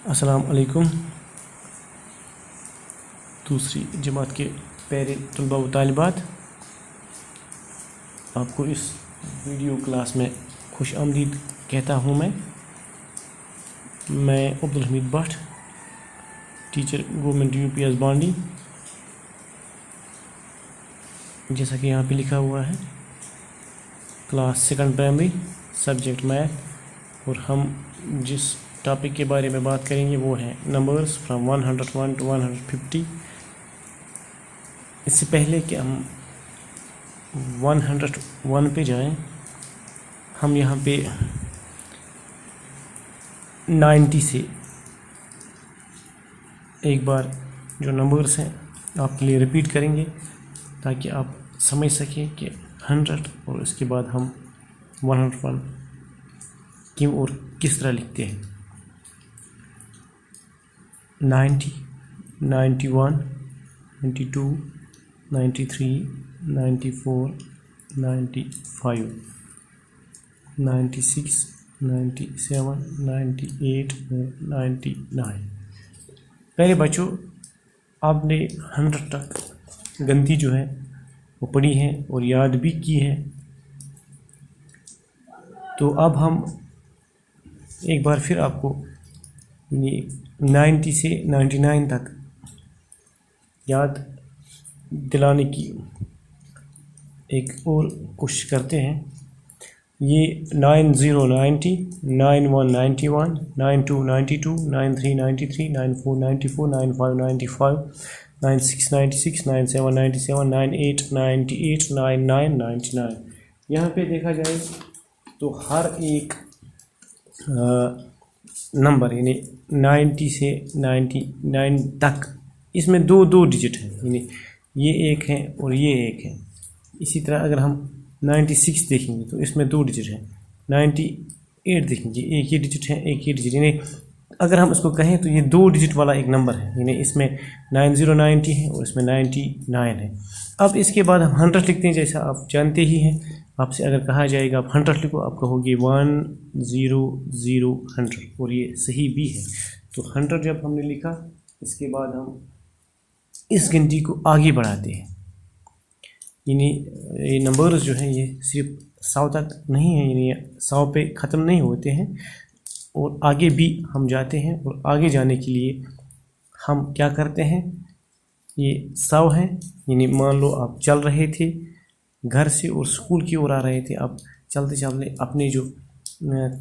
अस्सलाम वालेकुम। दूसरी जमात के प्यारे तलबा व तालिबात, आपको इस वीडियो क्लास में खुश आमदीद कहता हूँ। मैं Abdul Hamid Bhatt, teacher government UPS बांडी। जैसा कि यहाँ पे लिखा हुआ है, class 2nd primary, subject math, और हम जिस टॉपिक के बारे में बात करेंगे वो है नंबर्स फ्रॉम 101 to 150। इससे पहले कि हम 101 पे जाएं, हम यहाँ पे 90 से एक बार जो नंबर्स हैं आपके लिए रिपीट करेंगे ताकि आप समझ सकें कि 100 और उसके बाद हम 101 क्यों और किस तरह लिखते हैं। 90, 91, 92, 93, 94, 95, 96, 97, 98 और 99। पहले बच्चों, आपने 100 तक गिनती जो है वो पढ़ी है और याद भी की है। तो अब हम एक बार फिर आपको 90 से 99 तक याद दिलाने की एक और कोशिश करते हैं। ये 90 90, 91 91, 92 92, 93 93, 94 94, 95 95, 96 96, 97 97, 98 98, 99 99। यहाँ पे देखा जाए तो हर एक नंबर यानी 90 से 99 तक इसमें दो डिजिट हैं, यानी ये एक है और ये एक है। इसी तरह अगर हम 96 देखेंगे तो इसमें 2 डिजिट हैं। 98 देखेंगे, एक ही डिजिट है, एक ही डिजिट, यानी अगर हम इसको कहें तो ये 2 डिजिट वाला एक नंबर है, यानी इसमें 9090 है और इसमें 99 है। अब इसके बाद हम 100 लिखते हैं। जैसा आप जानते ही हैं, आपसे अगर कहा जाएगा आप 100 लिखो, आप कहोगे 100 100, और ये सही भी है। तो 100 जब हमने लिखा, इसके बाद हम इस गिनती को आगे बढ़ाते हैं, यानी ये नंबर्स जो हैं ये सिर्फ 100 तक नहीं है, यानी 100 पे ख़त्म नहीं होते हैं और आगे भी हम जाते हैं। और आगे जाने के लिए हम क्या करते हैं, ये 100 है, यानी मान लो आप चल रहे थे घर से और स्कूल की ओर आ रहे थे। आप चलते चलते अपने जो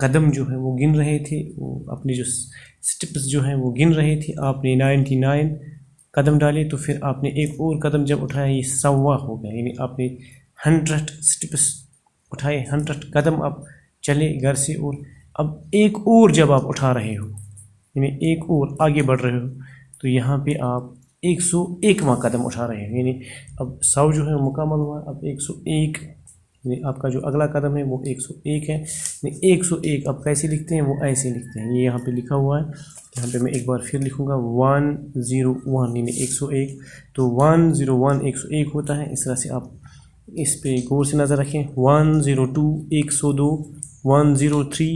कदम जो है वो गिन रहे थे, वो अपने जो स्टेप्स जो हैं वो गिन रहे थे। आपने 99 कदम डाले, तो फिर आपने एक और कदम जब उठाया, ये 100वां हो गया, यानी आपने 100 स्टेप्स उठाए, 100 कदम आप चले घर से। और अब एक और जब आप उठा रहे हो, यानी एक और आगे बढ़ रहे हो, तो यहाँ पे आप 101वां कदम उठा रहे हैं, यानी अब 100 जो है मुकम्मल हुआ। अब 101, यानी आपका जो अगला कदम है वो 101 है। यानी 101 अब कैसे लिखते हैं, वो ऐसे लिखते हैं। ये यहाँ पे लिखा हुआ है, यहाँ पे मैं एक बार फिर लिखूँगा 101, यानी 101। तो 101 101 होता है। इस तरह से आप इस पे गौर से नज़र रखें। 102 102, 103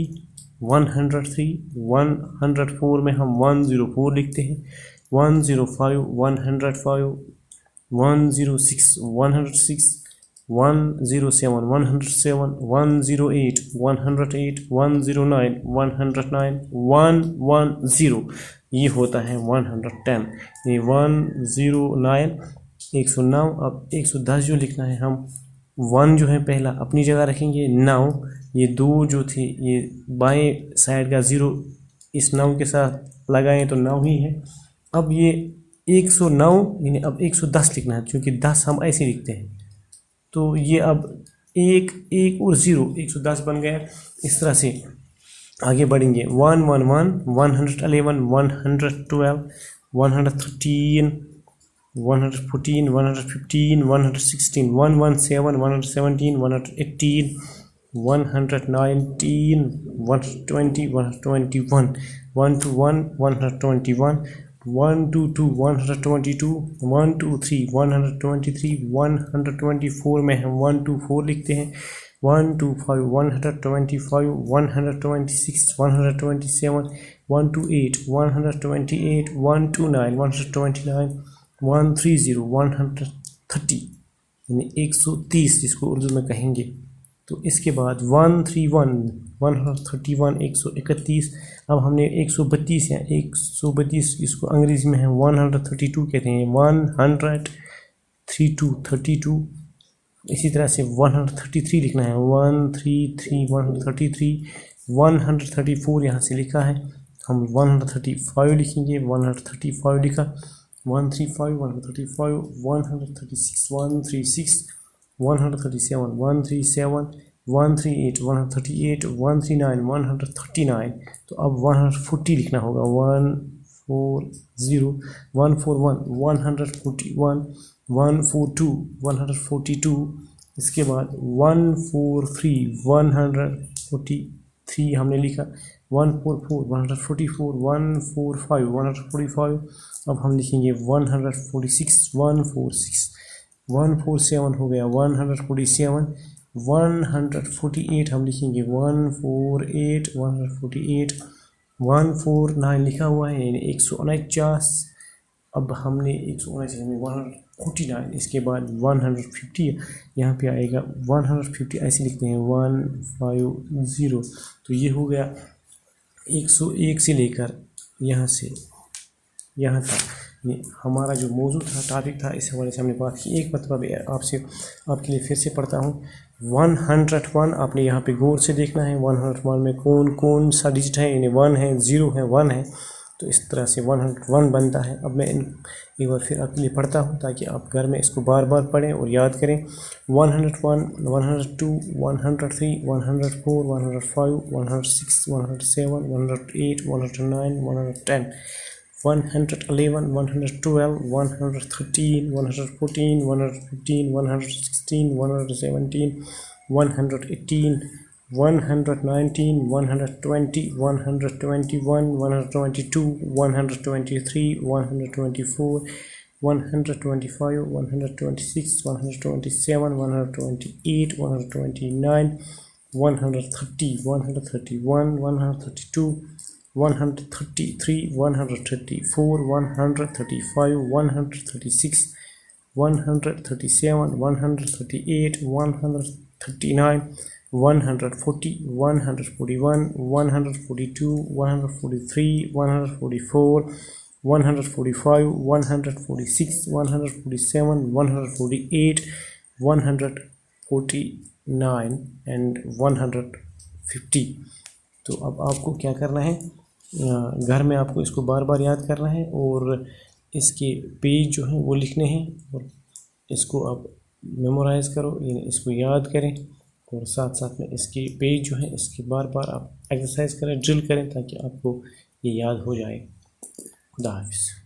103, 104 में हम 104 लिखते हैं। 105 105, 106 106, 107 107, 108 108, 109 109, 110, ये होता है 110। ये 109 109। अब 110 जो लिखना है, हम 1 जो है पहला अपनी जगह रखेंगे, 9 ये 2 जो थे ये बाएं साइड का 0 इस 9 के साथ लगाएं तो 9 ही है। अब ये 109, यानी अब 110 लिखना है, क्योंकि 10 हम ऐसे लिखते हैं। तो ये अब 1 1 और 0 110 बन गया। इस तरह से आगे बढ़ेंगे। 111 111, 112 113, 114 115, 116, 117 117, 118, 119, 120 121, 121 121, 122 122, 123 123, 124 में हम 124 लिखते हैं। 125, 125, 126, 127, 128, 128, 129, 129, 130, 130 यानी 130 जिसको उर्दू में कहेंगे। तो इसके बाद 131, 131, 131। अब हमने 132 या 132 इसको अंग्रेज़ी में है 132 कहते हैं, 132। इसी तरह से 133 लिखना है, 133, 133, 134 यहाँ से लिखा है, हम 135 लिखेंगे, 135 लिखा, 135, 135, 136, 136, 137, 137, 138, 138, 139, 139। तो अब 140 लिखना होगा, 140, 141, 141, 142, 142। इसके बाद 143, 143 हमने लिखा, 144, 144, 145, 145। अब हम लिखेंगे 146, 146, 147 हो गया, 147, 148 हम लिखेंगे, 148, 148, 149 लिखा हुआ है यानी 149। अब हमने 149, इसके बाद 150 यहाँ पे आएगा, 150 ऐसे लिखते हैं, 150। तो ये हो गया 101 से लेकर यहाँ से यहाँ तक। ये हमारा जो मौजू था, टॉपिक था, इस हवाले से हमने बात की। एक मतलब आपके लिए फिर से पढ़ता हूँ। 101 आपने यहाँ पे गौर से देखना है, 101 में कौन कौन सा डिजिट है, यानी 1 है, 0 है, 1 है। तो इस तरह से 101 बनता है। अब मैं एक बार फिर आपके लिए पढ़ता हूँ ताकि आप घर में इसको बार बार पढ़ें और याद करें। 101, 102, 103, 104, 105, 106, 107, 108, 109, 110, 111, 112, 113, 114, 115, 116, 117, 118, 119, 120, 121, 122, 123, 124, 125, 126, 127, 128, 129, 130, 131, 132, 133, 134, 135, 136, 137, 138, 139, 140, 141, 142, 143, 144, 145, 146, 147, 148, 149 and 150। तो अब आपको क्या करना है, घर में आपको इसको बार बार याद करना है और इसके पेज जो हैं वो लिखने हैं और इसको आप मेमोराइज़ करो, यानी इसको याद करें और साथ साथ में इसके पेज जो हैं इसकी बार बार आप एक्सरसाइज करें, ड्रिल करें ताकि आपको ये याद हो जाए। खुदा हाफिज़।